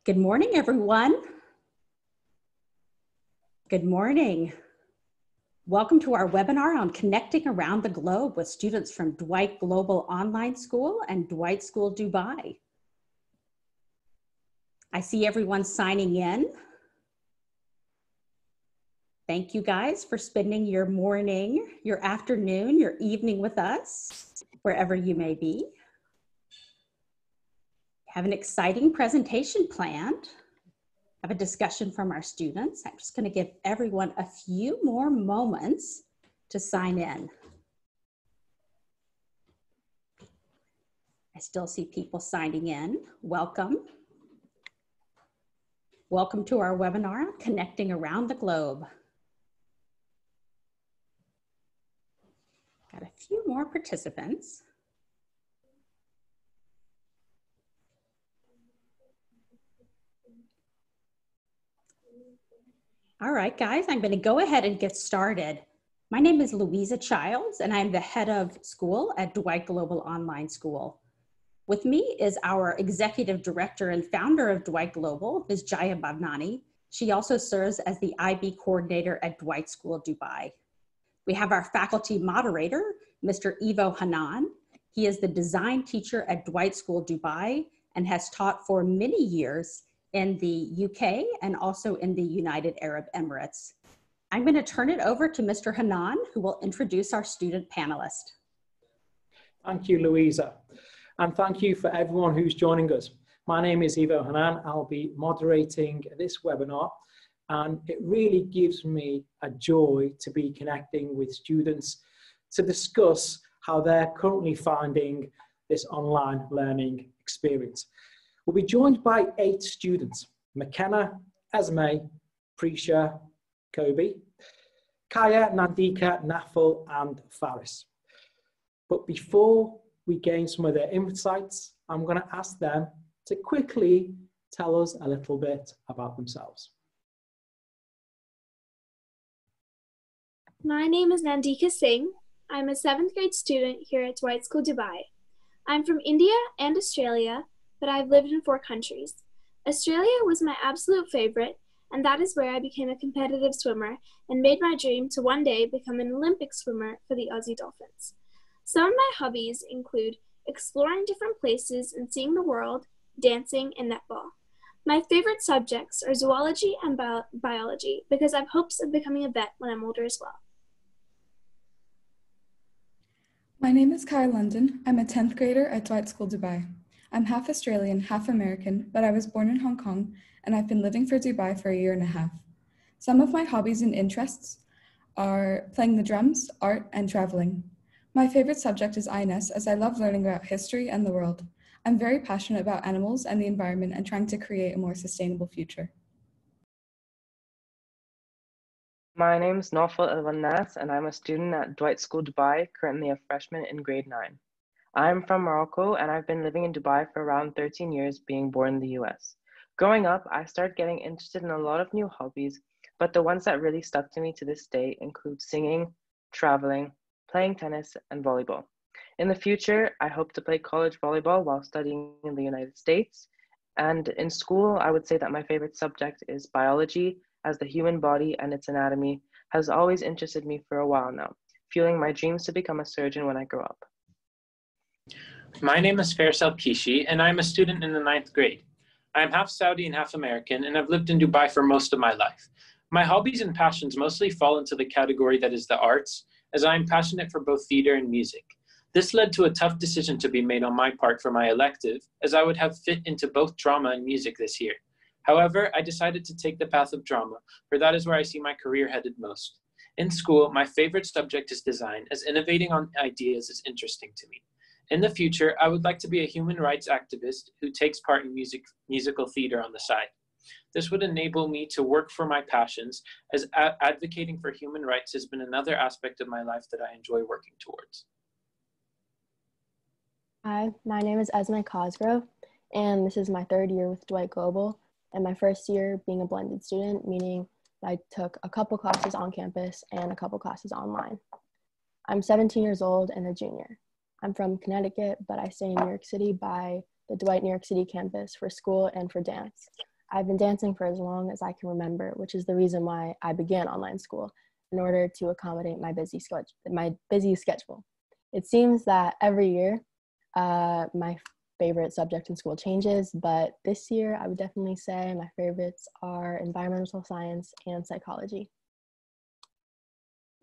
Good morning, everyone. Good morning. Welcome to our webinar on connecting around the globe with students from Dwight Global Online School and Dwight School Dubai. I see everyone signing in. Thank you guys for spending your morning, your afternoon, your evening with us, wherever you may be. Have an exciting presentation planned. Have a discussion from our students. I'm just going to give everyone a few more moments to sign in. I still see people signing in. Welcome. Welcome to our webinar, Connecting Around the Globe. Got a few more participants. All right, guys, I'm going to go ahead and get started. My name is Louisa Childs, and I'm the head of school at Dwight Global Online School. With me is our executive director and founder of Dwight Global, Ms. Jaya Bhavnani. She also serves as the IB coordinator at Dwight School Dubai. We have our faculty moderator, Mr. Ivo Hanan. He is the design teacher at Dwight School Dubai and has taught for many years in the UK and also in the United Arab Emirates. I'm going to turn it over to Mr. Hanan, who will introduce our student panelist. Thank you, Louisa. And thank you for everyone who's joining us. My name is Ivo Hanan. I'll be moderating this webinar, and it really gives me a joy to be connecting with students to discuss how they're currently finding this online learning experience. We'll be joined by 8 students: Mckenna, Esme, Prisha, Kobe, Kaya, Nandita, Nafal, and Faris. But before we gain some of their insights, I'm going to ask them to quickly tell us a little bit about themselves. My name is Nandita Singh. I'm a 7th grade student here at Dwight School Dubai. I'm from India and Australia, but I've lived in 4 countries. Australia was my absolute favorite, and that is where I became a competitive swimmer and made my dream to one day become an Olympic swimmer for the Aussie Dolphins. Some of my hobbies include exploring different places and seeing the world, dancing, and netball. My favorite subjects are zoology and biology because I have hopes of becoming a vet when I'm older as well. My name is Kaya London. I'm a 10th grader at Dwight School Dubai. I'm half Australian, half American, but I was born in Hong Kong, and I've been living for Dubai for a year and a half. Some of my hobbies and interests are playing the drums, art, and traveling. My favorite subject is INS, as I love learning about history and the world. I'm very passionate about animals and the environment and trying to create a more sustainable future. My name is Nawfal El-Wannas, and I'm a student at Dwight School Dubai, currently a freshman in grade 9. I'm from Morocco, and I've been living in Dubai for around 13 years, being born in the US. Growing up, I started getting interested in a lot of new hobbies, but the ones that really stuck to me to this day include singing, traveling, playing tennis, and volleyball. In the future, I hope to play college volleyball while studying in the United States. And in school, I would say that my favorite subject is biology, as the human body and its anatomy has always interested me for a while now, fueling my dreams to become a surgeon when I grow up. My name is Faisal Kishi, and I'm a student in the 9th grade. I am half Saudi and half American, and I've lived in Dubai for most of my life. My hobbies and passions mostly fall into the category that is the arts, as I am passionate for both theater and music. This led to a tough decision to be made on my part for my elective, as I would have fit into both drama and music this year. However, I decided to take the path of drama, for that is where I see my career headed most. In school, my favorite subject is design, as innovating on ideas is interesting to me. In the future, I would like to be a human rights activist who takes part in musical theater on the side. This would enable me to work for my passions, as advocating for human rights has been another aspect of my life that I enjoy working towards. Hi, my name is Esme Cosgrove, and this is my 3rd year with Dwight Global, and my 1st year being a blended student, meaning I took a couple classes on campus and a couple classes online. I'm 17 years old and a junior. I'm from Connecticut, but I stay in New York City by the Dwight New York City campus for school and for dance. I've been dancing for as long as I can remember, which is the reason why I began online school, in order to accommodate my busy schedule. It seems that every year my favorite subject in school changes, but this year I would definitely say my favorites are environmental science and psychology.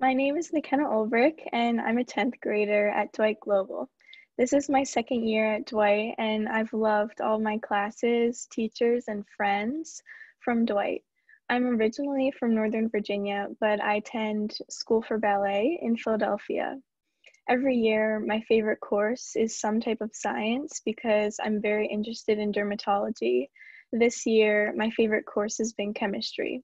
My name is Mckenna Ulrich, and I'm a 10th grader at Dwight Global. This is my second year at Dwight, and I've loved all my classes, teachers, and friends from Dwight. I'm originally from Northern Virginia, but I attend School for Ballet in Philadelphia. Every year, my favorite course is some type of science because I'm very interested in dermatology. This year, my favorite course has been chemistry.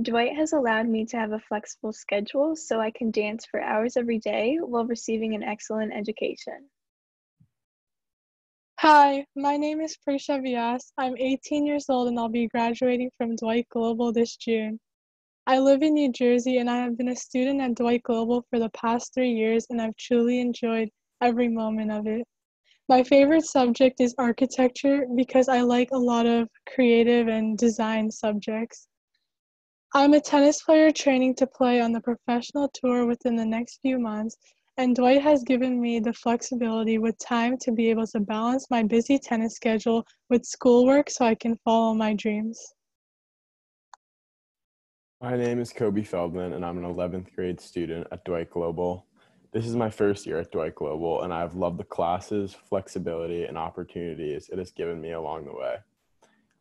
Dwight has allowed me to have a flexible schedule so I can dance for hours every day while receiving an excellent education. Hi, my name is Prisha Vyas. I'm 18 years old and I'll be graduating from Dwight Global this June. I live in New Jersey and I have been a student at Dwight Global for the past 3 years and I've truly enjoyed every moment of it. My favorite subject is architecture because I like a lot of creative and design subjects. I'm a tennis player training to play on the professional tour within the next few months, and Dwight has given me the flexibility with time to be able to balance my busy tennis schedule with schoolwork so I can follow my dreams. My name is Kobe Feldman, and I'm an 11th grade student at Dwight Global. This is my first year at Dwight Global, and I've loved the classes, flexibility, and opportunities it has given me along the way.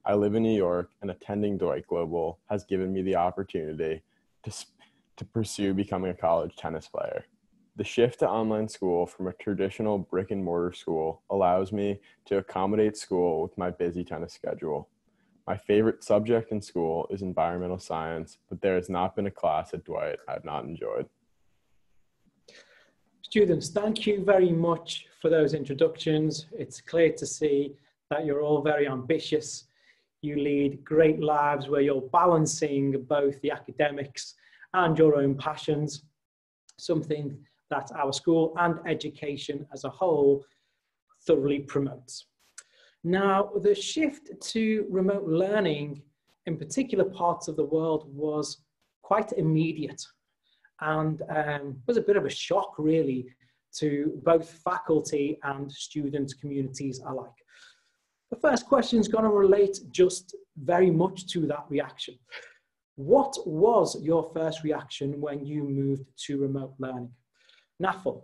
I live in New York, and attending Dwight Global has given me the opportunity to pursue becoming a college tennis player. The shift to online school from a traditional brick and mortar school allows me to accommodate school with my busy tennis schedule. My favorite subject in school is environmental science, but there has not been a class at Dwight I've not enjoyed. Students, thank you very much for those introductions. It's clear to see that you're all very ambitious. You lead great lives where you're balancing both the academics and your own passions, something that our school and education as a whole thoroughly promotes. Now, the shift to remote learning in particular parts of the world was quite immediate and was a bit of a shock really to both faculty and student communities alike. The first question is going to relate just very much to that reaction. What was your first reaction when you moved to remote learning? Nafal.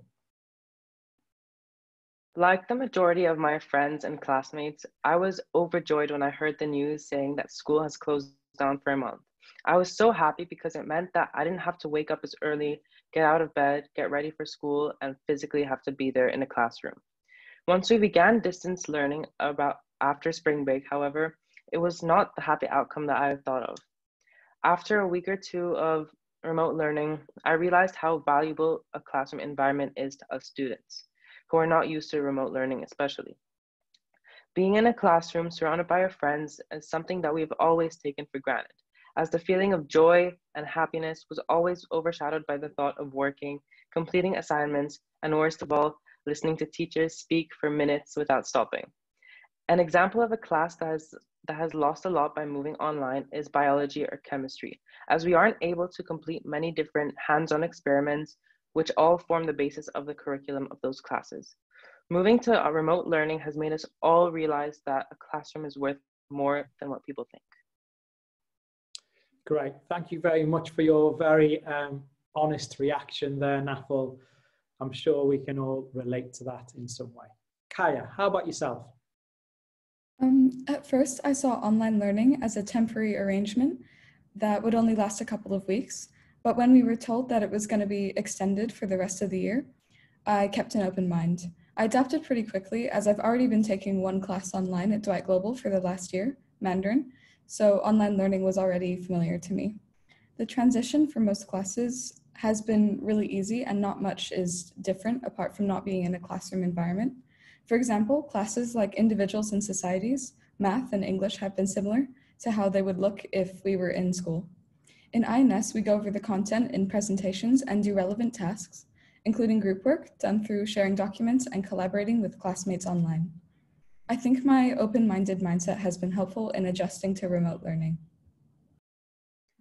Like the majority of my friends and classmates, I was overjoyed when I heard the news saying that school has closed down for a month. I was so happy because it meant that I didn't have to wake up as early, get out of bed, get ready for school, and physically have to be there in a classroom. Once we began distance learning after spring break, however, it was not the happy outcome that I had thought of. After a week or two of remote learning, I realized how valuable a classroom environment is to us students, who are not used to remote learning especially. Being in a classroom surrounded by your friends is something that we've always taken for granted, as the feeling of joy and happiness was always overshadowed by the thought of working, completing assignments, and worst of all, listening to teachers speak for minutes without stopping. An example of a class that has lost a lot by moving online is biology or chemistry, as we aren't able to complete many different hands-on experiments, which all form the basis of the curriculum of those classes. Moving to remote learning has made us all realize that a classroom is worth more than what people think. Great, thank you very much for your very honest reaction there, Nafal. I'm sure we can all relate to that in some way. Kaya, how about yourself? At first, I saw online learning as a temporary arrangement that would only last a couple of weeks, but when we were told that it was going to be extended for the rest of the year, I kept an open mind. I adapted pretty quickly as I've already been taking one class online at Dwight Global for the last year, Mandarin, so online learning was already familiar to me. The transition for most classes has been really easy and not much is different apart from not being in a classroom environment. For example, classes like Individuals and Societies, Math, and English have been similar to how they would look if we were in school. In INS, we go over the content in presentations and do relevant tasks, including group work done through sharing documents and collaborating with classmates online. I think my open-minded mindset has been helpful in adjusting to remote learning.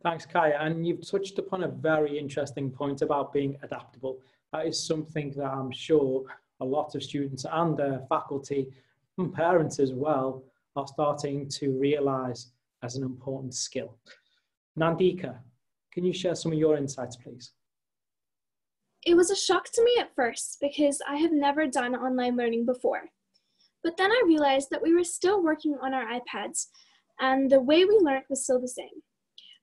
Thanks, Kaya. And you've touched upon a very interesting point about being adaptable. That is something that I'm sure a lot of students and faculty and parents as well are starting to realize as an important skill. Nandita, can you share some of your insights, please? It was a shock to me at first because I have never done online learning before. But then I realized that we were still working on our iPads and the way we learned was still the same.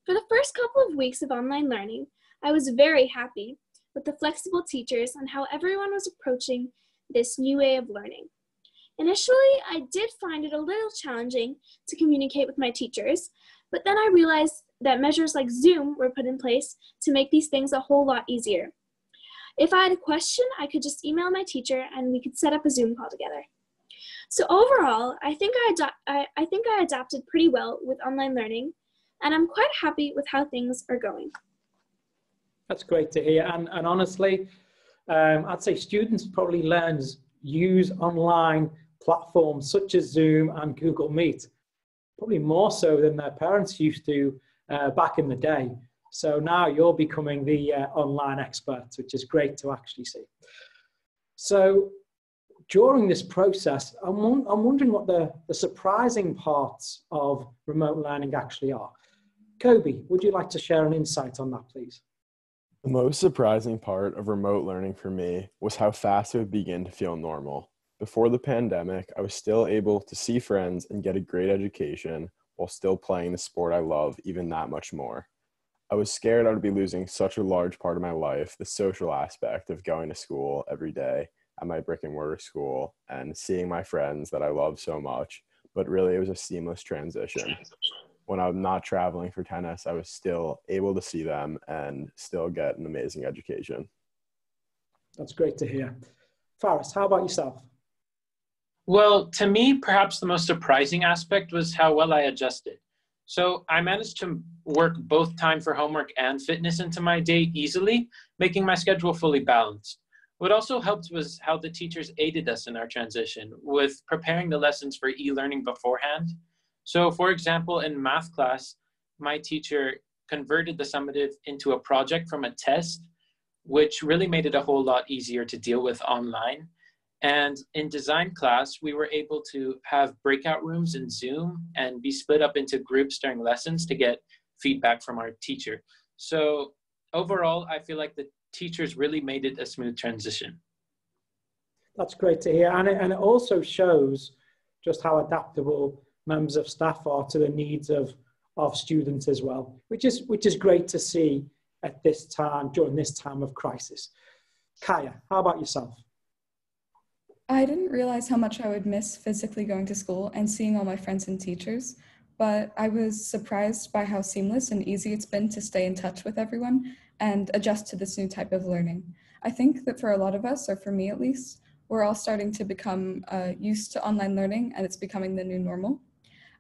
For the first couple of weeks of online learning, I was very happy with the flexible teachers and how everyone was approaching this new way of learning. Initially, I did find it a little challenging to communicate with my teachers, but then I realized that measures like Zoom were put in place to make these things a whole lot easier. If I had a question, I could just email my teacher and we could set up a Zoom call together. So overall, I think I adapted pretty well with online learning, and I'm quite happy with how things are going. That's great to hear. And honestly, I'd say students probably use online platforms such as Zoom and Google Meet, probably more so than their parents used to back in the day. So now you're becoming the online expert, which is great to actually see. So during this process, I'm wondering what the surprising parts of remote learning actually are. Kobe, would you like to share an insight on that, please? The most surprising part of remote learning for me was how fast it would begin to feel normal. Before the pandemic, I was still able to see friends and get a great education while still playing the sport I love even that much more. I was scared I would be losing such a large part of my life, the social aspect of going to school every day at my brick and mortar school and seeing my friends that I love so much, but really it was a seamless transition. When I'm not traveling for tennis, I was still able to see them and still get an amazing education. That's great to hear. Faris, how about yourself? Well, to me, perhaps the most surprising aspect was how well I adjusted. So I managed to work both time for homework and fitness into my day easily, making my schedule fully balanced. What also helped was how the teachers aided us in our transition with preparing the lessons for e-learning beforehand. So for example, in math class, my teacher converted the summative into a project from a test, which really made it a whole lot easier to deal with online. And in design class, we were able to have breakout rooms in Zoom and be split up into groups during lessons to get feedback from our teacher. So overall, I feel like the teachers really made it a smooth transition. That's great to hear. And it also shows just how adaptable members of staff are to the needs of students as well, which is great to see at this time, during this time of crisis. Kaya, how about yourself? I didn't realize how much I would miss physically going to school and seeing all my friends and teachers, but I was surprised by how seamless and easy it's been to stay in touch with everyone and adjust to this new type of learning. I think that for a lot of us, or for me at least, we're all starting to become used to online learning and it's becoming the new normal.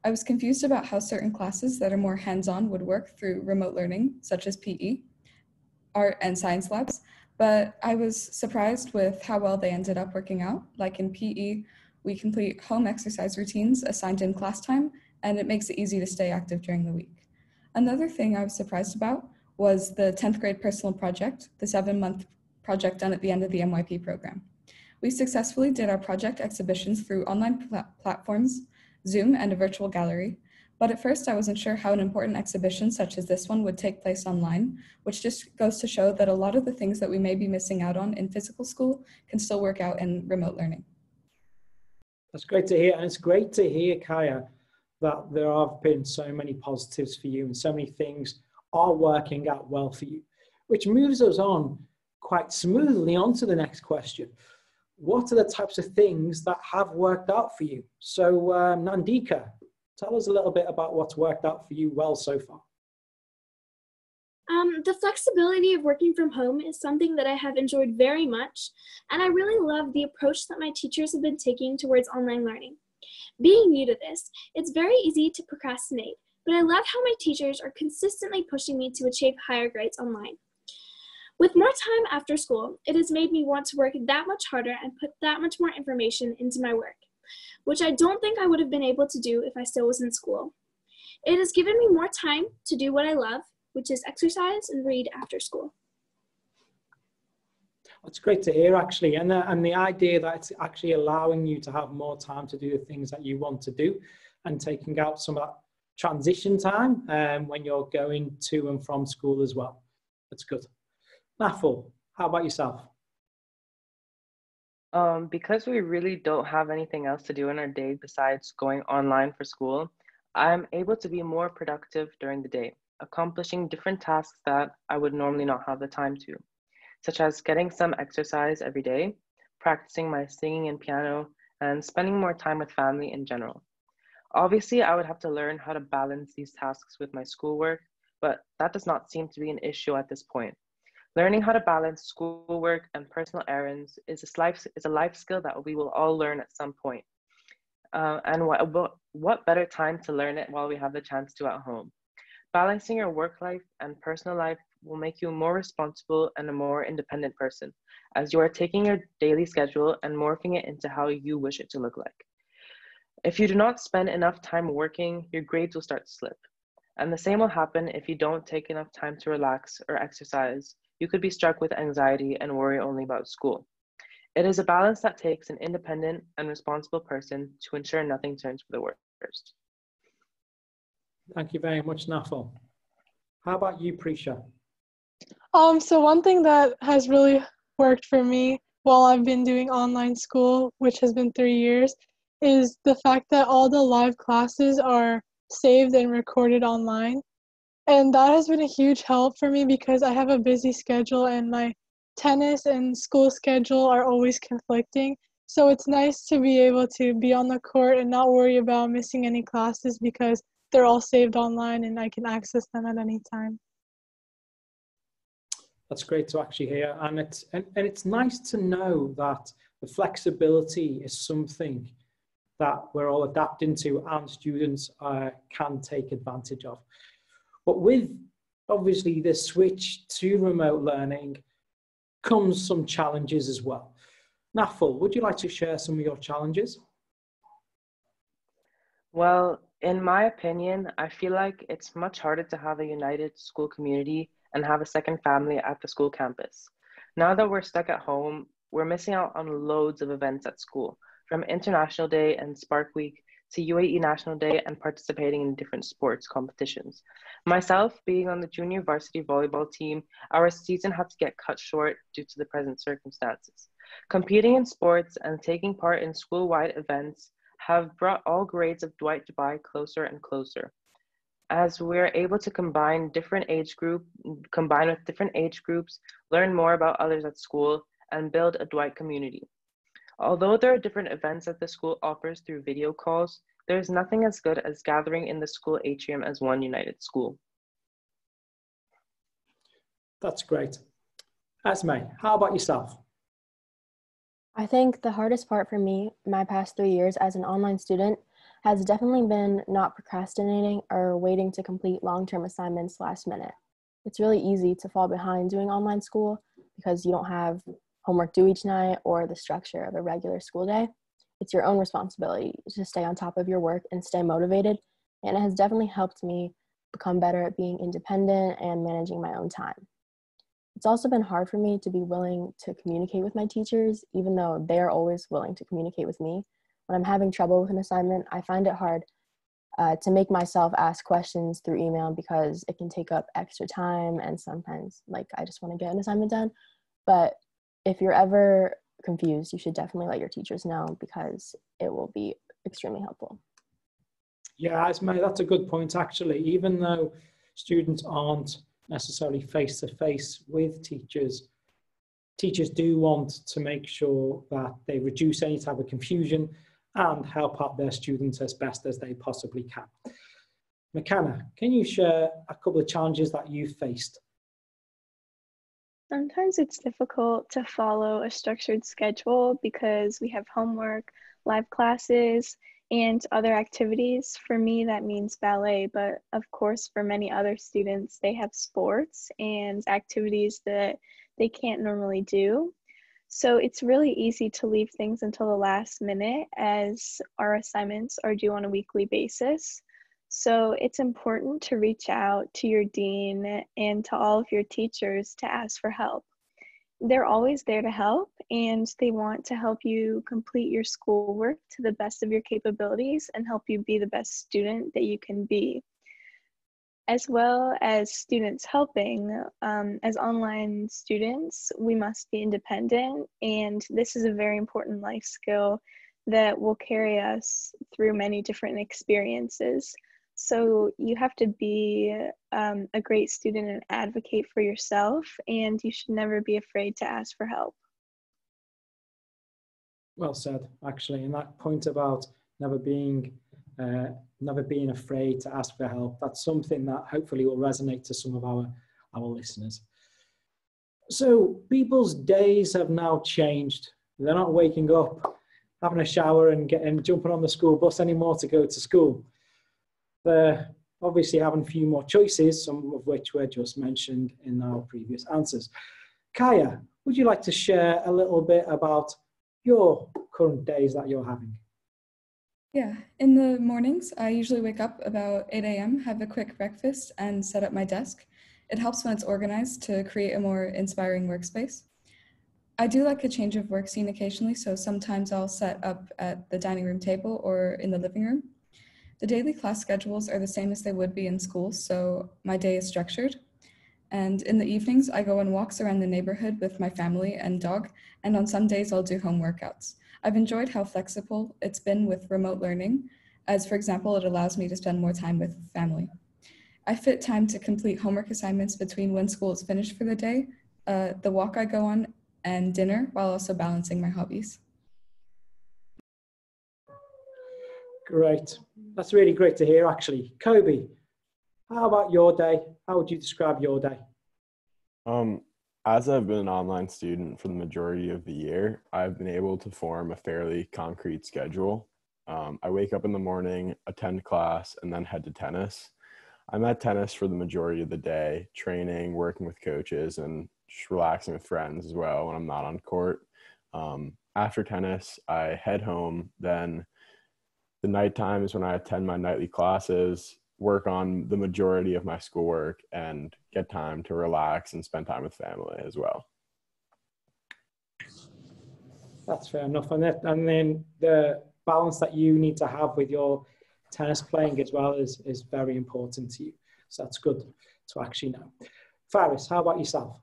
I was confused about how certain classes that are more hands-on would work through remote learning, such as PE, art and science labs, but I was surprised with how well they ended up working out. Like in PE, we complete home exercise routines assigned in class time, and it makes it easy to stay active during the week. Another thing I was surprised about was the 10th grade personal project, the 7-month project done at the end of the MYP program. We successfully did our project exhibitions through online platforms, Zoom, and a virtual gallery. But at first I wasn't sure how an important exhibition such as this one would take place online, which just goes to show that a lot of the things that we may be missing out on in physical school can still work out in remote learning. That's great to hear. And it's great to hear, Kaya, that there have been so many positives for you and so many things are working out well for you, which moves us on quite smoothly onto the next question. What are the types of things that have worked out for you? So Nandita, tell us a little bit about what's worked out for you well so far. The flexibility of working from home is something that I have enjoyed very much, and I really love the approach that my teachers have been taking towards online learning. Being new to this, it's very easy to procrastinate, but I love how my teachers are consistently pushing me to achieve higher grades online. With more time after school, it has made me want to work that much harder and put that much more information into my work. which I don't think I would have been able to do if I still was in school. It has given me more time to do what I love, which is exercise and read after school. It's great to hear, actually, and the idea that it's actually allowing you to have more time to do the things that you want to do, and taking out some of that transition time when you're going to and from school as well. That's good. Nafal, how about yourself? Because we really don't have anything else to do in our day besides going online for school, I'm able to be more productive during the day, accomplishing different tasks that I would normally not have the time to, such as getting some exercise every day, practicing my singing and piano, and spending more time with family in general. Obviously, I would have to learn how to balance these tasks with my schoolwork, but that does not seem to be an issue at this point. Learning how to balance schoolwork and personal errands is a life skill that we will all learn at some point. And what better time to learn it while we have the chance to at home? Balancing your work life and personal life will make you a more responsible and a more independent person, as you are taking your daily schedule and morphing it into how you wish it to look like. If you do not spend enough time working, your grades will start to slip. And the same will happen if you don't take enough time to relax or exercise. You could be struck with anxiety and worry only about school. It is a balance that takes an independent and responsible person to ensure nothing turns for the worst. Thank you very much, Nafal. How about you, Prisha? So one thing that has really worked for me while I've been doing online school, which has been 3 years, is the fact that all the live classes are saved and recorded online. And that has been a huge help for me because I have a busy schedule and my tennis and school schedule are always conflicting. So it's nice to be able to be on the court and not worry about missing any classes because they're all saved online and I can access them at any time. That's great to actually hear. And it's nice to know that the flexibility is something that we're all adapting to and students can take advantage of. But with obviously the switch to remote learning comes some challenges as well. Nafal, would you like to share some of your challenges? Well, in my opinion, I feel like it's much harder to have a united school community and have a second family at the school campus. Now that we're stuck at home, we're missing out on loads of events at school, from International Day and Spark Week to UAE National Day and participating in different sports competitions. Myself, being on the junior varsity volleyball team, our season had to get cut short due to the present circumstances. Competing in sports and taking part in school-wide events have brought all grades of Dwight Dubai closer and closer, as we're able to combine with different age groups, learn more about others at school, and build a Dwight community. Although there are different events that the school offers through video calls, there is nothing as good as gathering in the school atrium as one united school. That's great. Esme, how about yourself? I think the hardest part for me, my past 3 years as an online student, has definitely been not procrastinating or waiting to complete long-term assignments last minute. It's really easy to fall behind doing online school because you don't have homework due each night or the structure of a regular school day. It's your own responsibility to stay on top of your work and stay motivated, and it has definitely helped me become better at being independent and managing my own time. It's also been hard for me to be willing to communicate with my teachers, even though they're always willing to communicate with me. When I'm having trouble with an assignment, I find it hard to make myself ask questions through email because it can take up extra time, and sometimes I just want to get an assignment done. But if you're ever confused, you should definitely let your teachers know because it will be extremely helpful. Yeah, Esme, that's a good point, actually. Even though students aren't necessarily face-to-face with teachers, teachers do want to make sure that they reduce any type of confusion and help out their students as best as they possibly can. Mckenna, can you share a couple of challenges that you've faced? Sometimes it's difficult to follow a structured schedule because we have homework, live classes, and other activities. For me, that means ballet, but of course, for many other students, they have sports and activities that they can't normally do. So it's really easy to leave things until the last minute as our assignments are due on a weekly basis. So it's important to reach out to your dean and to all of your teachers to ask for help. They're always there to help, and they want to help you complete your schoolwork to the best of your capabilities and help you be the best student that you can be. As well as students helping, as online students, we must be independent, and this is a very important life skill that will carry us through many different experiences. So you have to be a great student and advocate for yourself, and you should never be afraid to ask for help. Well said, actually. And that point about never being afraid to ask for help, that's something that hopefully will resonate to some of our listeners. So people's days have now changed. They're not waking up, having a shower and jumping on the school bus anymore to go to school. They're obviously having a few more choices, some of which were just mentioned in our previous answers. Kaya, would you like to share a little bit about your current days that you're having? Yeah, in the mornings, I usually wake up about 8 a.m., have a quick breakfast, and set up my desk. It helps when it's organized to create a more inspiring workspace. I do like a change of work scene occasionally, so sometimes I'll set up at the dining room table or in the living room. The daily class schedules are the same as they would be in school, so my day is structured. And in the evenings, I go on walks around the neighborhood with my family and dog, and on some days I'll do home workouts. I've enjoyed how flexible it's been with remote learning, as for example, it allows me to spend more time with family. I fit time to complete homework assignments between when school is finished for the day, the walk I go on, and dinner, while also balancing my hobbies. Great. That's really great to hear, actually. Kobe, how about your day? How would you describe your day? As I've been an online student for the majority of the year, I've been able to form a fairly concrete schedule. I wake up in the morning, attend class, and then head to tennis. I'm at tennis for the majority of the day, training, working with coaches, and just relaxing with friends as well when I'm not on court. After tennis, I head home. Then the nighttime is when I attend my nightly classes, work on the majority of my schoolwork, and get time to relax and spend time with family as well. That's fair enough. And then the balance that you need to have with your tennis playing as well is very important to you. So that's good to actually know. Faris, how about yourself?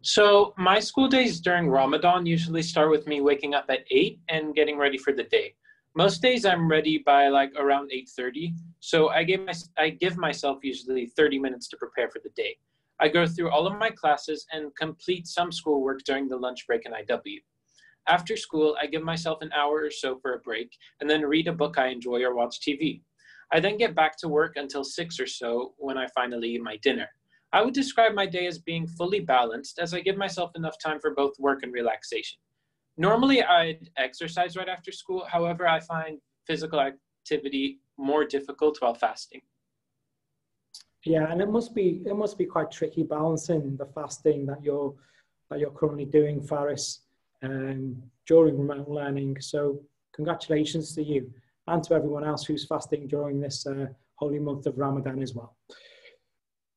So my school days during Ramadan usually start with me waking up at 8 and getting ready for the day. Most days I'm ready by like around 8:30. So I give myself usually 30 minutes to prepare for the day. I go through all of my classes and complete some schoolwork during the lunch break and IW. After school, I give myself an hour or so for a break and then read a book I enjoy or watch TV. I then get back to work until 6 or so when I finally eat my dinner. I would describe my day as being fully balanced as I give myself enough time for both work and relaxation. Normally, I'd exercise right after school. However, I find physical activity more difficult while fasting. Yeah, and it must be quite tricky balancing the fasting that you're currently doing, Faris, during remote learning. So congratulations to you and to everyone else who's fasting during this holy month of Ramadan as well.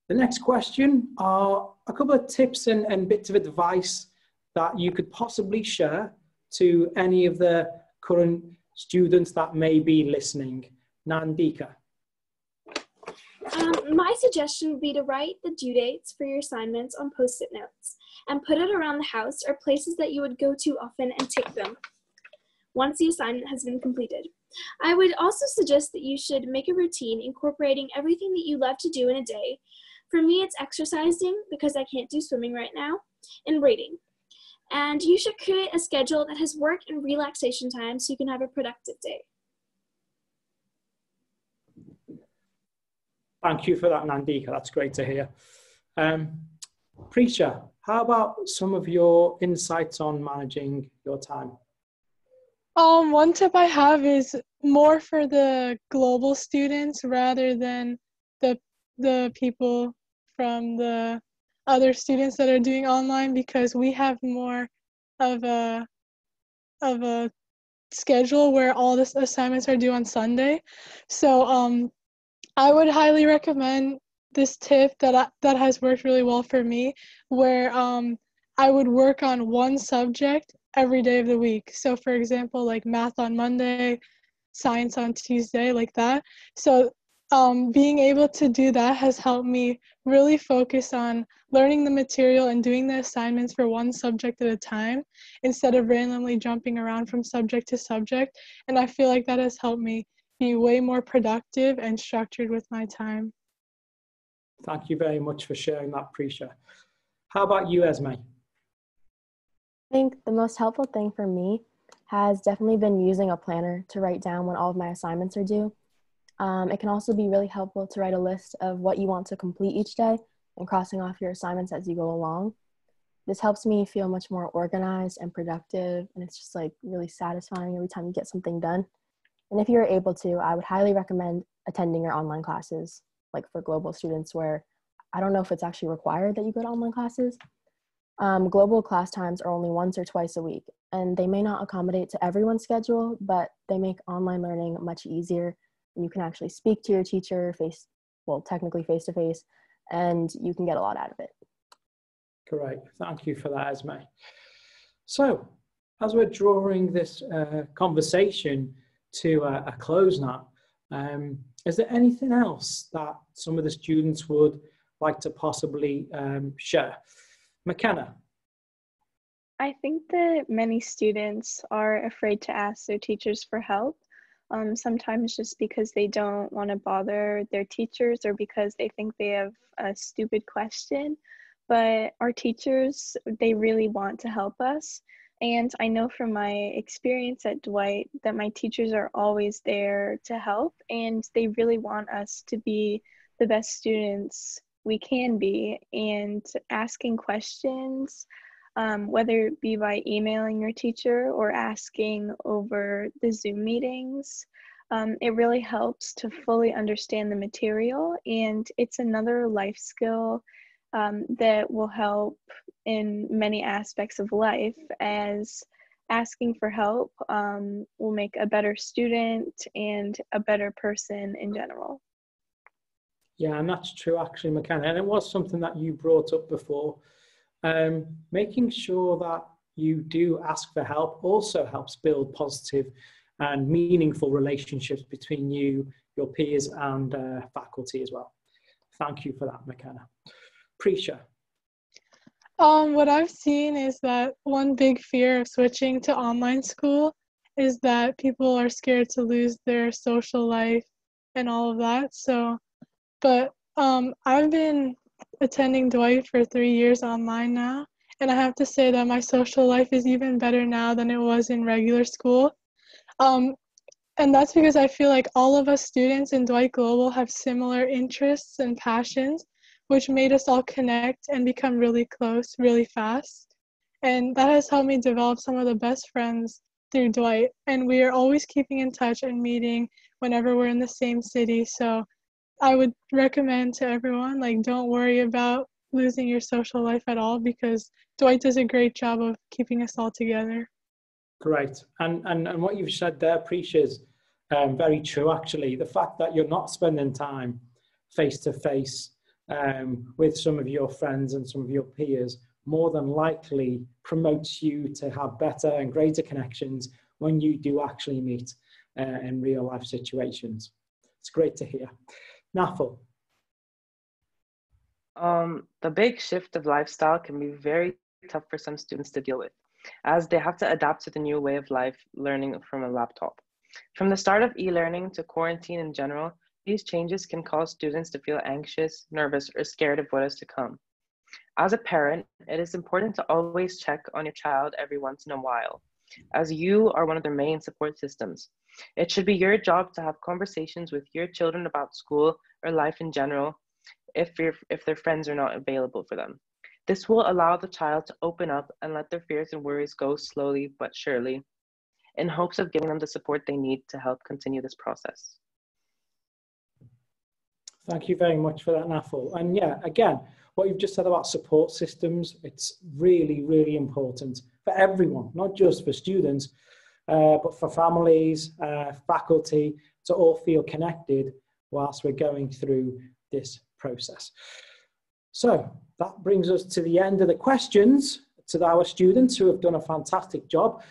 The next question are a couple of tips and bits of advice that you could possibly share to any of the current students that may be listening. Nandita. My suggestion would be to write the due dates for your assignments on Post-it notes and put it around the house or places that you would go to often and tick them once the assignment has been completed. I would also suggest that you should make a routine incorporating everything that you love to do in a day. For me, it's exercising because I can't do swimming right now, and reading. And you should create a schedule that has work and relaxation time so you can have a productive day. Thank you for that, Nandika. That's great to hear. Preacher, how about some of your insights on managing your time? One tip I have is more for the global students rather than the people from the other students that are doing online, because we have more of a schedule where all the assignments are due on Sunday. So I would highly recommend this tip that has worked really well for me, where I would work on one subject every day of the week. So for example, like math on Monday, science on Tuesday, like that. So being able to do that has helped me really focus on learning the material and doing the assignments for one subject at a time instead of randomly jumping around from subject to subject. And I feel like that has helped me be way more productive and structured with my time. Thank you very much for sharing that, Prisha. How about you, Esme? I think the most helpful thing for me has definitely been using a planner to write down when all of my assignments are due. It can also be really helpful to write a list of what you want to complete each day and crossing off your assignments as you go along. This helps me feel much more organized and productive, and it's just like really satisfying every time you get something done. And if you're able to, I would highly recommend attending your online classes, like for global students, where I don't know if it's actually required that you go to online classes. Global class times are only once or twice a week, and they may not accommodate to everyone's schedule, but they make online learning much easier. You can actually speak to your teacher technically face to face, and you can get a lot out of it. Great, thank you for that, Esme. So, as we're drawing this conversation to a close now, is there anything else that some of the students would like to possibly share? Mckenna? I think that many students are afraid to ask their teachers for help. Sometimes just because they don't want to bother their teachers or because they think they have a stupid question. But our teachers, they really want to help us. And I know from my experience at Dwight that my teachers are always there to help, and they really want us to be the best students we can be. And asking questions, whether it be by emailing your teacher or asking over the Zoom meetings, it really helps to fully understand the material, and it's another life skill that will help in many aspects of life, as asking for help will make a better student and a better person in general. Yeah, and that's true actually, Mckenna, and it was something that you brought up before. Making sure that you do ask for help also helps build positive and meaningful relationships between you, your peers, and faculty as well. Thank you for that, Mckenna. Prisha? What I've seen is that one big fear of switching to online school is that people are scared to lose their social life and all of that. But I've been attending Dwight for 3 years online now, and I have to say that my social life is even better now than it was in regular school. And that's because I feel like all of us students in Dwight Global have similar interests and passions, which made us all connect and become really close really fast. And that has helped me develop some of the best friends through Dwight. And we are always keeping in touch and meeting whenever we're in the same city. So I would recommend to everyone, like, don't worry about losing your social life at all, because Dwight does a great job of keeping us all together. Great. And what you've said there, Prisha, is very true, actually. The fact that you're not spending time face-to-face with some of your friends and some of your peers more than likely promotes you to have better and greater connections when you do actually meet in real-life situations. It's great to hear. Nafal? The big shift of lifestyle can be very tough for some students to deal with, as they have to adapt to the new way of life learning from a laptop. From the start of e-learning to quarantine in general, these changes can cause students to feel anxious, nervous, or scared of what is to come. As a parent, it is important to always check on your child every once in a while, as you are one of their main support systems. It should be your job to have conversations with your children about school or life in general if their friends are not available for them. This will allow the child to open up and let their fears and worries go slowly but surely, in hopes of giving them the support they need to help continue this process. Thank you very much for that, Nafal. And yeah, again, what you've just said about support systems, it's really, really important for everyone, not just for students, but for families, faculty, to all feel connected whilst we're going through this process. So that brings us to the end of the questions to our students who have done a fantastic job.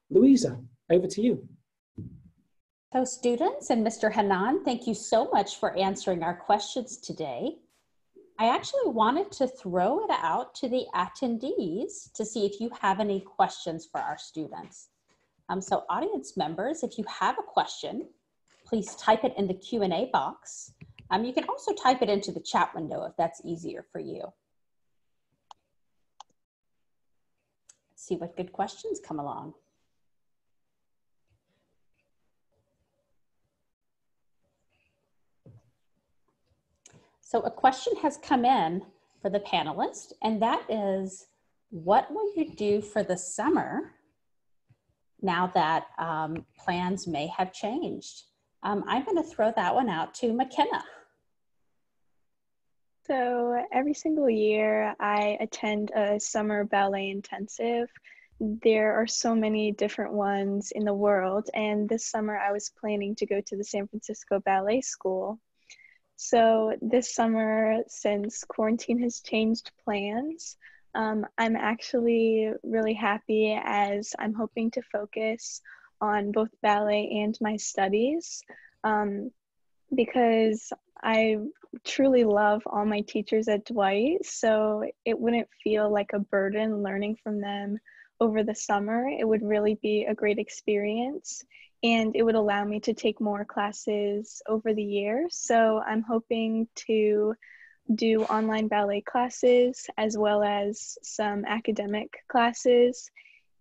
Louisa, over to you. So students and Mr. Hanan, thank you so much for answering our questions today. I actually wanted to throw it out to the attendees to see if you have any questions for our students. So audience members, if you have a question, please type it in the Q&A box. You can also type it into the chat window if that's easier for you. Let's see what good questions come along. So a question has come in for the panelists, and that is, what will you do for the summer now that plans may have changed? I'm going to throw that one out to Mckenna. So every single year I attend a summer ballet intensive. There are so many different ones in the world, and this summer I was planning to go to the San Francisco Ballet School. So this summer, since quarantine has changed plans, I'm actually really happy as I'm hoping to focus on both ballet and my studies, because I truly love all my teachers at Dwight, so it wouldn't feel like a burden learning from them over the summer. It would really be a great experience, and it would allow me to take more classes over the year. So I'm hoping to do online ballet classes as well as some academic classes.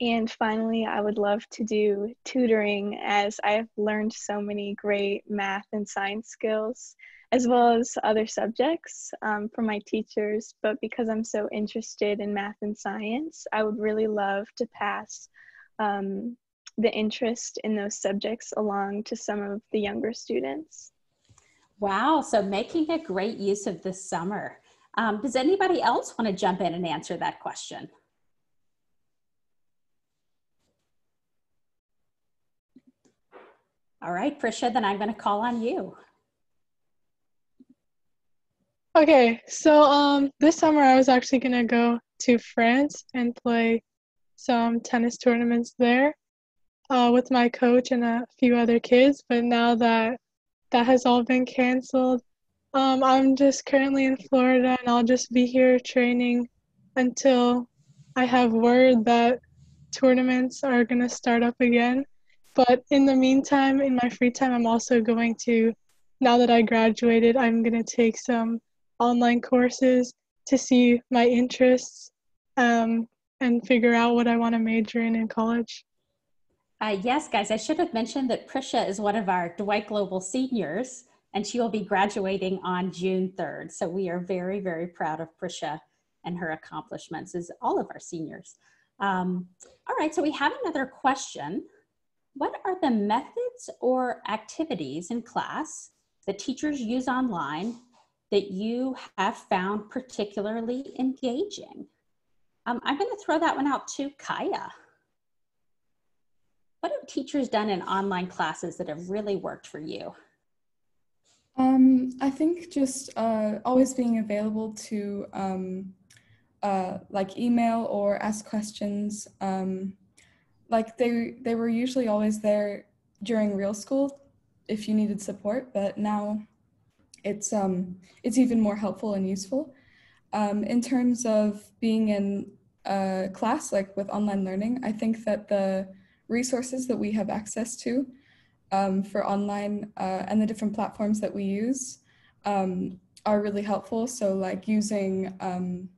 And finally, I would love to do tutoring, as I've learned so many great math and science skills, as well as other subjects from my teachers. But because I'm so interested in math and science, I would really love to pass the interest in those subjects along to some of the younger students. Wow, so making a great use of this summer. Does anybody else want to jump in and answer that question? All right, Prisha, then I'm going to call on you. Okay, so this summer I was actually going to go to France and play some tennis tournaments there with my coach and a few other kids, but now that that has all been canceled, I'm just currently in Florida, and I'll just be here training until I have word that tournaments are going to start up again. But in the meantime, in my free time, I'm also going to, now that I graduated, I'm going to take some online courses to see my interests and figure out what I want to major in college. Yes, guys, I should have mentioned that Prisha is one of our Dwight Global seniors, and she will be graduating on June 3rd. So we are very, very proud of Prisha and her accomplishments, as all of our seniors. All right, so we have another question. What are the methods or activities in class that teachers use online that you have found particularly engaging? I'm going to throw that one out to Kaya. What have teachers done in online classes that have really worked for you? I think just always being available to like email or ask questions. Like they were usually always there during real school if you needed support, but now it's even more helpful and useful. In terms of being in a class like with online learning, I think that the resources that we have access to for online and the different platforms that we use are really helpful. So like using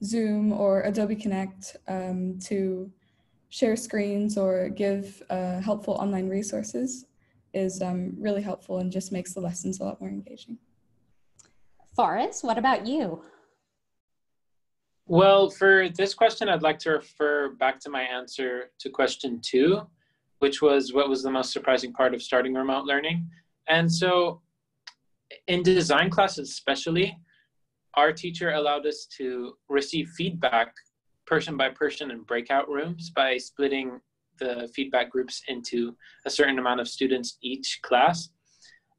Zoom or Adobe Connect to share screens or give helpful online resources is really helpful and just makes the lessons a lot more engaging. Forrest, what about you? Well, for this question, I'd like to refer back to my answer to question 2, which was what was the most surprising part of starting remote learning. And so in design classes especially, our teacher allowed us to receive feedback person by person in breakout rooms by splitting the feedback groups into a certain amount of students each class.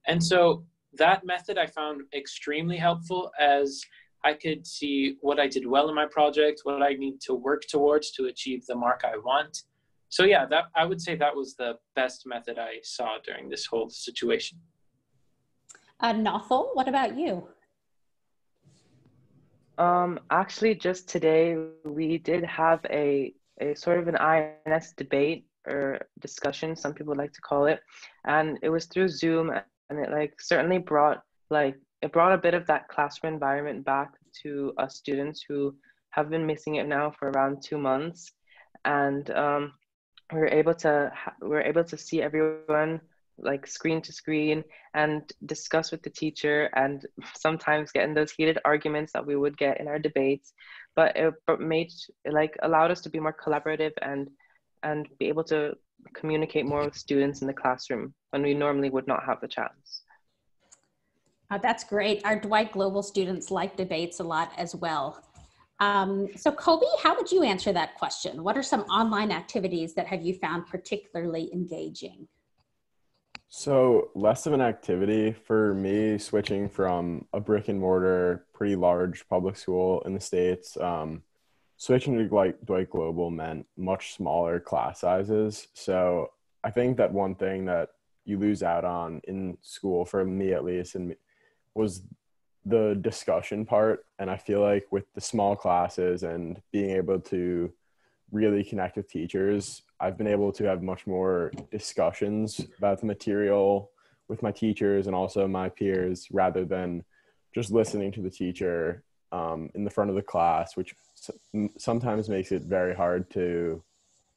And so that method I found extremely helpful, as I could see what I did well in my project, what I need to work towards to achieve the mark I want. So yeah, that I would say that was the best method I saw during this whole situation. Nothal, what about you? Actually, just today, we did have a sort of an INS debate or discussion, some people like to call it, and it was through Zoom, and it like certainly brought it brought a bit of that classroom environment back to us students who have been missing it now for around 2 months, and we were able to see everyone like screen to screen and discuss with the teacher, and sometimes get in those heated arguments that we would get in our debates, but it allowed us to be more collaborative and be able to communicate more with students in the classroom when we normally would not have the chance. That's great. Our Dwight Global students like debates a lot as well. So Kobe, how would you answer that question? What are some online activities that have you found particularly engaging? So less of an activity for me, switching from a brick and mortar, pretty large public school in the States, switching to like Dwight Global meant much smaller class sizes. So I think that one thing that you lose out on in school, for me at least, and was the discussion part. And I feel like with the small classes and being able to really connect with teachers, I've been able to have much more discussions about the material with my teachers and also my peers, rather than just listening to the teacher in the front of the class, which sometimes makes it very hard to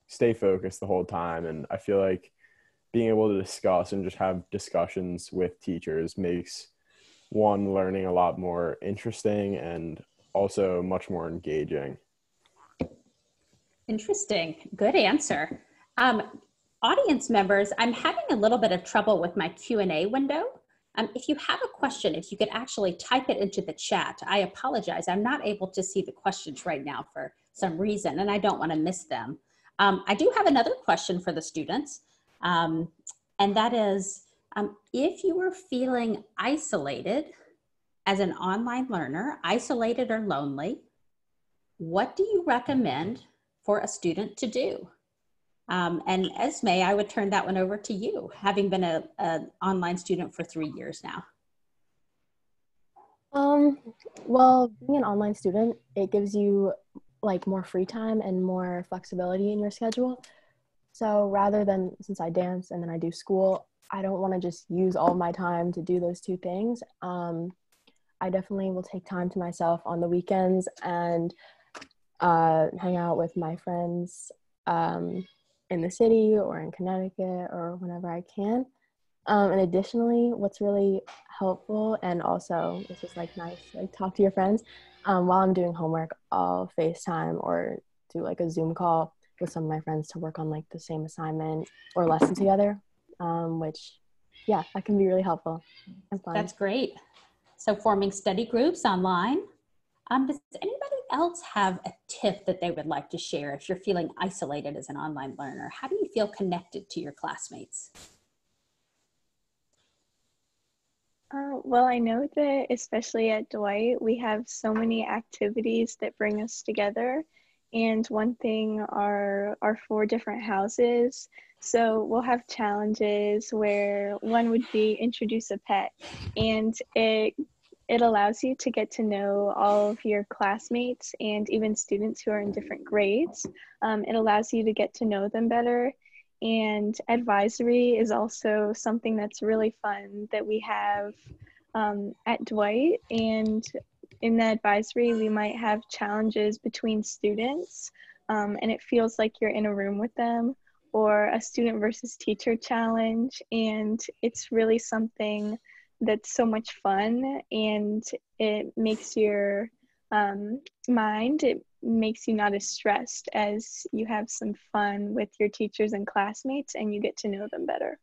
stay focused the whole time. And I feel like being able to discuss and just have discussions with teachers makes learning a lot more interesting and also much more engaging. Interesting. Good answer. Audience members, I'm having a little bit of trouble with my Q&A window. If you have a question, if you could actually type it into the chat. I apologize. I'm not able to see the questions right now for some reason, and I don't want to miss them. I do have another question for the students, and that is, if you were feeling isolated as an online learner, isolated or lonely, what do you recommend for a student to do? And Esme, I would turn that one over to you, having been an online student for 3 years now. Well, being an online student, it gives you like more free time and more flexibility in your schedule. So rather than, since I dance and then I do school, I don't want to just use all my time to do those two things. I definitely will take time to myself on the weekends and hang out with my friends in the city or in Connecticut or whenever I can. And additionally, what's really helpful, and also it's just like nice, like talk to your friends. While I'm doing homework, I'll FaceTime or do like a Zoom call with some of my friends to work on like the same assignment or lesson together, which, yeah, that can be really helpful and fun. That's great. So forming study groups online. Does anybody else have a tip that they would like to share if you're feeling isolated as an online learner? How do you feel connected to your classmates? Well, I know that especially at Dwight, we have so many activities that bring us together. And one thing are our 4 different houses. So we'll have challenges where one would be introduce a pet, and it allows you to get to know all of your classmates and even students who are in different grades. It allows you to get to know them better. And advisory is also something that's really fun that we have at Dwight. And in the advisory, we might have challenges between students, and it feels like you're in a room with them, or a student versus teacher challenge. And it's really something that's so much fun, and it makes your mind, it makes you not as stressed as you have some fun with your teachers and classmates and you get to know them better.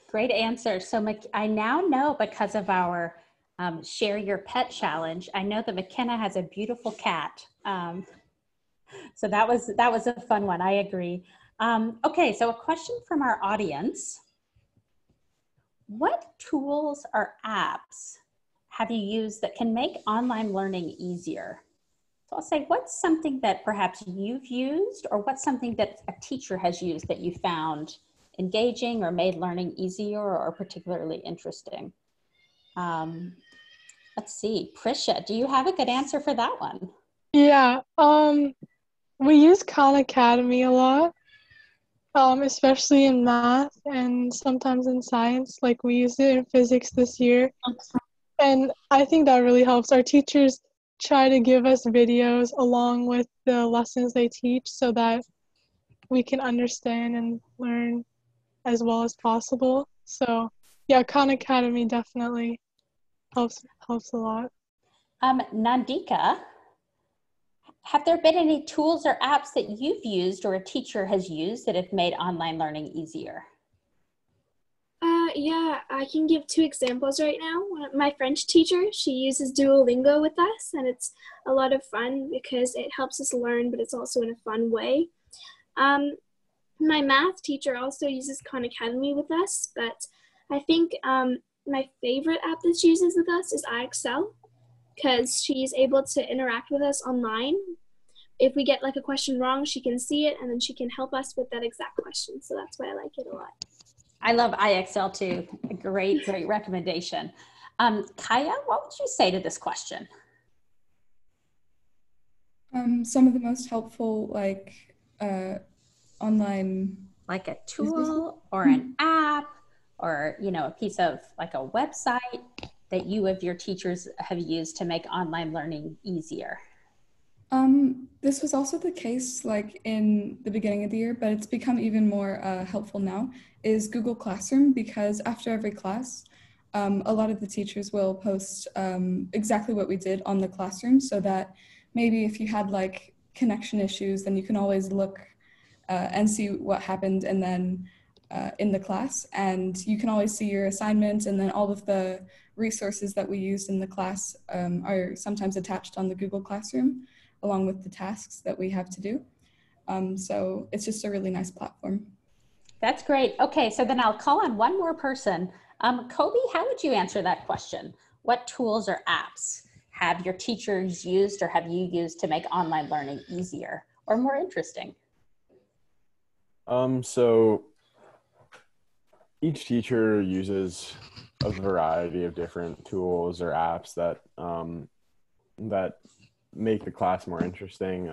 Great answer. So I now know, because of our Share Your Pet challenge, I know that McKenna has a beautiful cat Um, so that was a fun one. I agree. Okay, so a question from our audience. What tools or apps have you used that can make online learning easier? So I'll say, what's something that perhaps you've used, or what's something that a teacher has used that you found engaging or made learning easier or particularly interesting? Let's see, Prisha, do you have a good answer for that one? Yeah, we use Khan Academy a lot, especially in math and sometimes in science. Like we used it in physics this year. And I think that really helps. Our teachers try to give us videos along with the lessons they teach so that we can understand and learn as well as possible. So yeah, Khan Academy definitely helps a lot. Nandita, have there been any tools or apps that you've used or a teacher has used that have made online learning easier? Yeah, I can give 2 examples right now. My French teacher, she uses Duolingo with us, and it's a lot of fun because it helps us learn, but it's also in a fun way. My math teacher also uses Khan Academy with us, but I think my favorite app that she uses with us is iExcel, because she's able to interact with us online. If we get like a question wrong, she can see it and then she can help us with that exact question. So that's why I like it a lot. I love iExcel too. Great recommendation. Kaya, what would you say to this question? Some of the most helpful, online, like a tool or an app, or a piece of like a website that you of your teachers have used to make online learning easier? This was also the case like in the beginning of the year, but it's become even more helpful now, is Google Classroom, because after every class, a lot of the teachers will post exactly what we did on the classroom, so that maybe if you had like connection issues, then you can always look and see what happened and then in the class, and you can always see your assignments, and then all of the resources that we used in the class are sometimes attached on the Google Classroom, along with the tasks that we have to do. So it's just a really nice platform. That's great. Okay, so then I'll call on one more person. Kobe, how would you answer that question? What tools or apps have your teachers used or have you used to make online learning easier or more interesting? So each teacher uses a variety of different tools or apps that that make the class more interesting.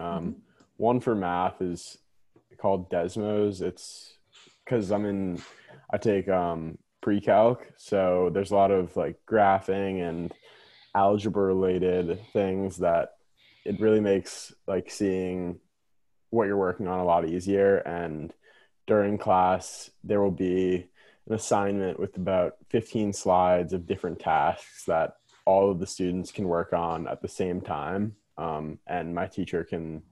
One for math is called Desmos. It's because I take pre-calc, so there's a lot of like graphing and algebra related things that it really makes like seeing what you're working on a lot easier. And during class, there will be an assignment with about 15 slides of different tasks that all of the students can work on at the same time. And my teacher can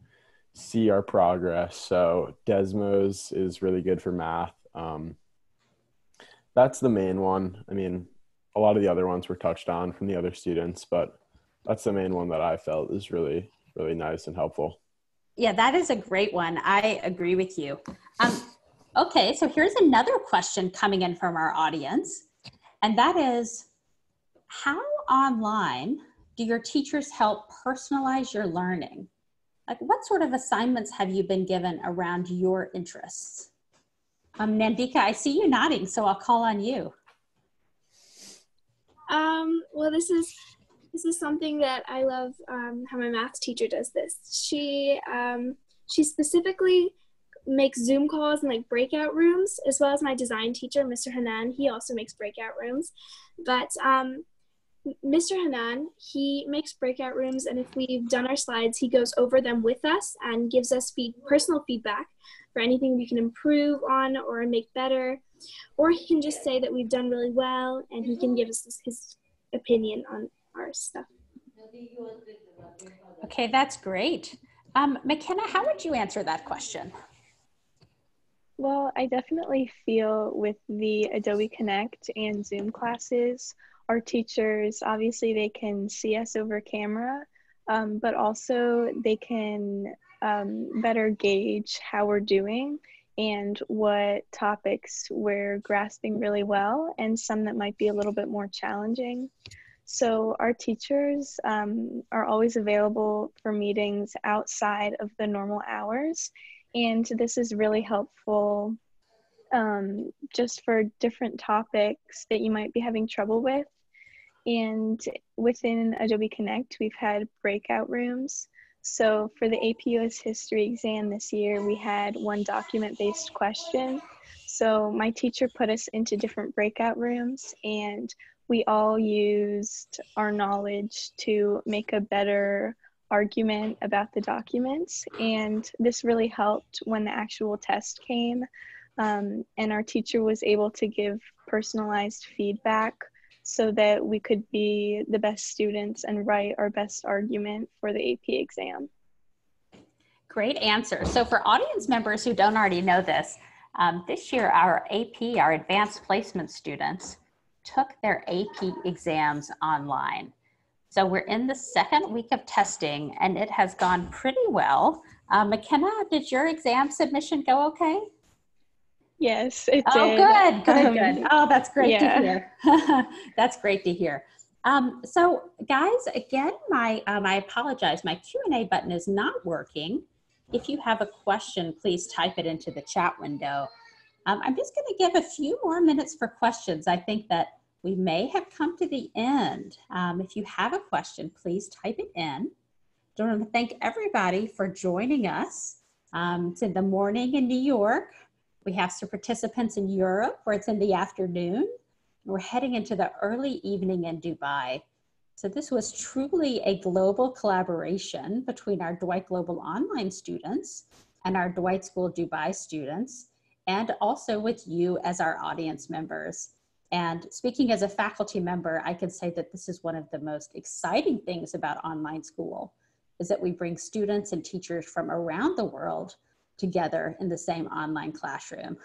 see our progress. So Desmos is really good for math. That's the main one. I mean, a lot of the other ones were touched on from the other students, but that's the main one that I felt is really, really nice and helpful. Yeah, that is a great one. I agree with you. Okay, so here's another question coming in from our audience, and that is, how online do your teachers help personalize your learning? Like, what sort of assignments have you been given around your interests? Nandita, I see you nodding, so I'll call on you. Well, this is something that I love, how my math teacher does this. She specifically makes Zoom calls and like breakout rooms, as well as my design teacher, Mr. Hanan. He also makes breakout rooms. But Mr. Hanan, he makes breakout rooms, and if we've done our slides, he goes over them with us and gives us personal feedback for anything we can improve on or make better. Or he can just say that we've done really well, and he can give us his opinion on our stuff. Okay, that's great. Mckenna, how would you answer that question? Well, I definitely feel with the Adobe Connect and Zoom classes, our teachers, obviously they can see us over camera, but also they can better gauge how we're doing and what topics we're grasping really well and some that might be a little bit more challenging. So our teachers are always available for meetings outside of the normal hours, and this is really helpful just for different topics that you might be having trouble with. And within Adobe Connect, we've had breakout rooms. So for the AP US History exam this year, we had one document-based question. So my teacher put us into different breakout rooms, and we all used our knowledge to make a better argument about the documents. And this really helped when the actual test came. And our teacher was able to give personalized feedback so that we could be the best students and write our best argument for the AP exam. Great answer. So for audience members who don't already know this year our AP, our advanced placement students, took their AP exams online. So we're in the second week of testing and it has gone pretty well. McKenna, did your exam submission go okay? Yes, it did. Oh, good, good. Oh, that's great to hear. That's great to hear. So guys, again, I apologize. My Q&A button is not working. If you have a question, please type it into the chat window. I'm just going to give a few more minutes for questions. I think that we may have come to the end. If you have a question, please type it in. I want to thank everybody for joining us. It's in the morning in New York. We have some participants in Europe where it's in the afternoon. We're heading into the early evening in Dubai. So this was truly a global collaboration between our Dwight Global Online students and our Dwight School Dubai students, and also with you as our audience members. And speaking as a faculty member, I can say that this is one of the most exciting things about online school, is that we bring students and teachers from around the world together in the same online classroom.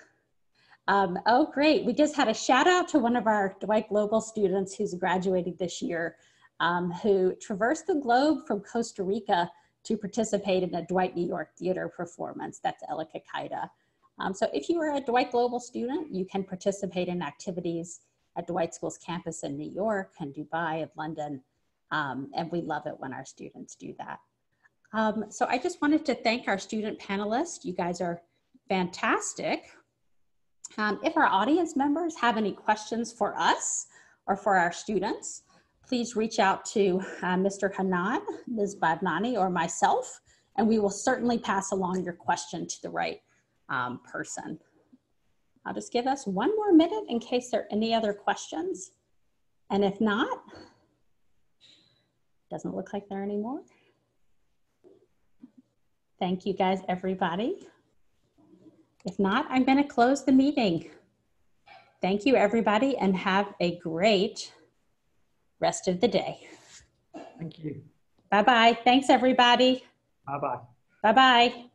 Oh, great. We just had a shout out to one of our Dwight Global students who's graduating this year, who traversed the globe from Costa Rica to participate in a Dwight New York theater performance. That's Ella Kakaida. So if you are a Dwight Global student, you can participate in activities at Dwight School's campus in New York and Dubai and London. And we love it when our students do that. So I just wanted to thank our student panelists. You guys are fantastic. If our audience members have any questions for us or for our students, please reach out to Mr. Hanan, Ms. Badnani, or myself, and we will certainly pass along your question to the right person. I'll just give us one more minute in case there are any other questions. And if not, doesn't look like there are any more. Thank you guys, everybody. If not, I'm going to close the meeting. Thank you, everybody, and have a great rest of the day. Thank you. Bye-bye. Thanks, everybody. Bye-bye. Bye-bye.